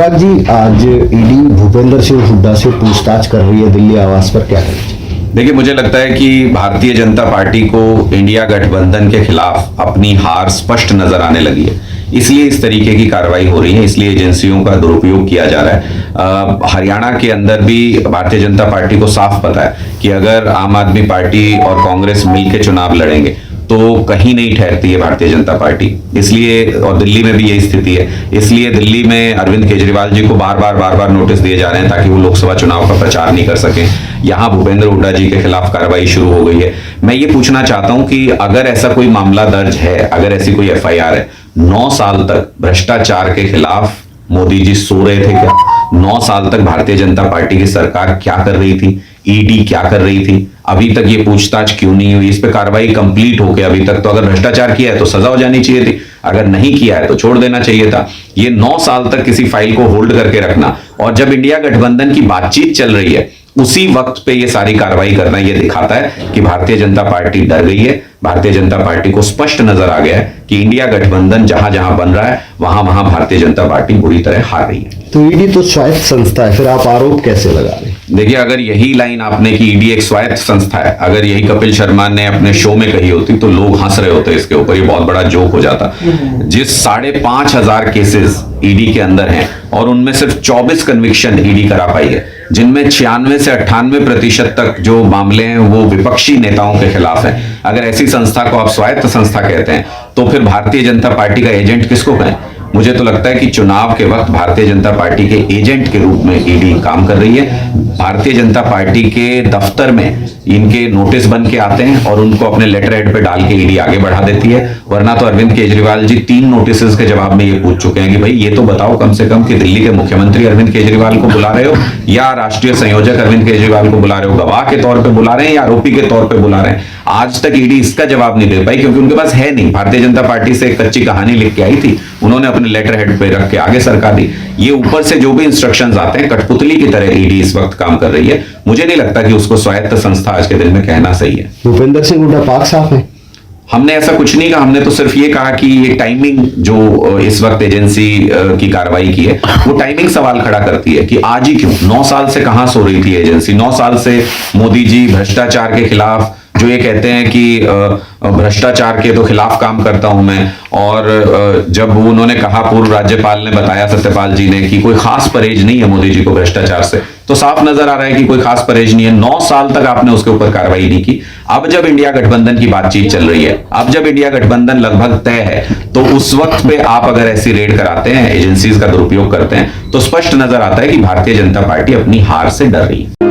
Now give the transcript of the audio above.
अनुराग जी, आज ईडी भूपेंद्र सिंह हुड्डा से पूछताछ कर रही है दिल्ली आवास पर, क्या करें? देखिए, मुझे लगता है कि भारतीय जनता पार्टी को इंडिया गठबंधन के खिलाफ अपनी हार स्पष्ट नजर आने लगी है, इसलिए इस तरीके की कार्रवाई हो रही है, इसलिए एजेंसियों का दुरुपयोग किया जा रहा है। हरियाणा के अंदर भी भारतीय जनता पार्टी को साफ पता है कि अगर आम आदमी पार्टी और कांग्रेस मिलकर चुनाव लड़ेंगे तो कहीं नहीं ठहरती है भारतीय जनता पार्टी, इसलिए, और दिल्ली में भी यही स्थिति है, इसलिए दिल्ली में अरविंद केजरीवाल जी को बार बार नोटिस दिए जा रहे हैं ताकि वो लोकसभा चुनाव का प्रचार नहीं कर सकें। यहां भूपेंद्र हुड्डा जी के खिलाफ कार्रवाई शुरू हो गई है। मैं ये पूछना चाहता हूं कि अगर ऐसा कोई मामला दर्ज है, अगर ऐसी कोई FIR है, 9 साल तक भ्रष्टाचार के खिलाफ मोदी जी सो रहे थे क्या? 9 साल तक भारतीय जनता पार्टी की सरकार क्या कर रही थी? ईडी क्या कर रही थी? अभी तक ये पूछताछ क्यों नहीं हुई? इस पे कार्रवाई कंप्लीट हो गई अभी तक? तो अगर भ्रष्टाचार किया है तो सजा हो जानी चाहिए थी, अगर नहीं किया है तो छोड़ देना चाहिए था। ये 9 साल तक किसी फाइल को होल्ड करके रखना और जब इंडिया गठबंधन की बातचीत चल रही है उसी वक्त पे ये सारी कार्रवाई करना, ये दिखाता है कि भारतीय जनता पार्टी डर गई है। भारतीय जनता पार्टी को स्पष्ट नजर आ गया है कि इंडिया गठबंधन जहां जहां बन रहा है वहां वहां भारतीय जनता पार्टी बुरी तरह हार रही है। तो ईडी तो स्वायत्त संस्था है, फिर आप आरोप कैसे लगा रहे हैं? देखिए, अगर यही लाइन आपने कि ईडी एक स्वायत्त संस्था है, अगर यही कपिल शर्मा ने अपने शो में कही होती तो लोग हंस रहे होते इसके ऊपर, ये बहुत बड़ा जोक हो जाता। जिस 5,500 केसेस ईडी के अंदर हैं और उनमें सिर्फ 24 कन्विक्शन ईडी करा पाई है, जिनमें 96 से 98% तक जो मामले हैं वो विपक्षी नेताओं के खिलाफ हैं। अगर ऐसी संस्था को आप स्वायत्त संस्था कहते हैं तो फिर भारतीय जनता पार्टी का एजेंट किसको कहें? मुझे तो लगता है कि चुनाव के वक्त भारतीय जनता पार्टी के एजेंट के रूप में ईडी काम कर रही है। भारतीय जनता पार्टी के दफ्तर में इनके नोटिस बन के आते हैं और उनको अपने लेटर हेड पे डाल के ईडी आगे बढ़ा देती है। वरना तो अरविंद केजरीवाल जी 3 नोटिस के जवाब में ये पूछ चुके हैं कि भाई ये तो बताओ कम से कम कि दिल्ली के मुख्यमंत्री अरविंद केजरीवाल को बुला रहे हो या राष्ट्रीय संयोजक अरविंद केजरीवाल को बुला रहे हो, गवाह के तौर पर बुला रहे हैं या आरोपी के तौर पर बुला रहे हैं? आज तक ईडी इसका जवाब नहीं दे पाई क्योंकि उनके पास है नहीं। भारतीय जनता पार्टी से एक कच्ची कहानी लिख के आई थी, उन्होंने अपने लेटर हेड पे रख के आगे सरकार दी। ये ऊपर से जो भी इंस्ट्रक्शंस आते हैं, कठपुतली की तरह ईडी इस वक्त काम कर रही है। मुझे नहीं लगता कि उसको स्वायत्त संस्था आज के दिन में कहना सही है। भूपेंद्र सिंह हुड्डा पाक साफ है? हमने ऐसा कुछ नहीं कहा, हमने तो सिर्फ ये कहा कि ये टाइमिंग जो इस वक्त एजेंसी की कार्रवाई की है वो टाइमिंग सवाल खड़ा करती है कि आज ही क्यों? 9 साल से कहां सो रही थी एजेंसी? 9 साल से मोदी जी भ्रष्टाचार के खिलाफ, जो ये कहते हैं कि भ्रष्टाचार के तो खिलाफ काम करता हूं मैं, और जब उन्होंने कहा, पूर्व राज्यपाल ने बताया सत्यपाल जी ने कि कोई खास परहेज नहीं है मोदी जी को भ्रष्टाचार से, तो साफ नजर आ रहा है कि कोई खास परहेज नहीं है। 9 साल तक आपने उसके ऊपर कार्रवाई नहीं की। अब जब इंडिया गठबंधन की बातचीत चल रही है, अब जब इंडिया गठबंधन लगभग तय है, तो उस वक्त पे आप अगर ऐसी रेड कराते हैं, एजेंसीज का दुरुपयोग करते हैं, तो स्पष्ट नजर आता है कि भारतीय जनता पार्टी अपनी हार से डर रही है।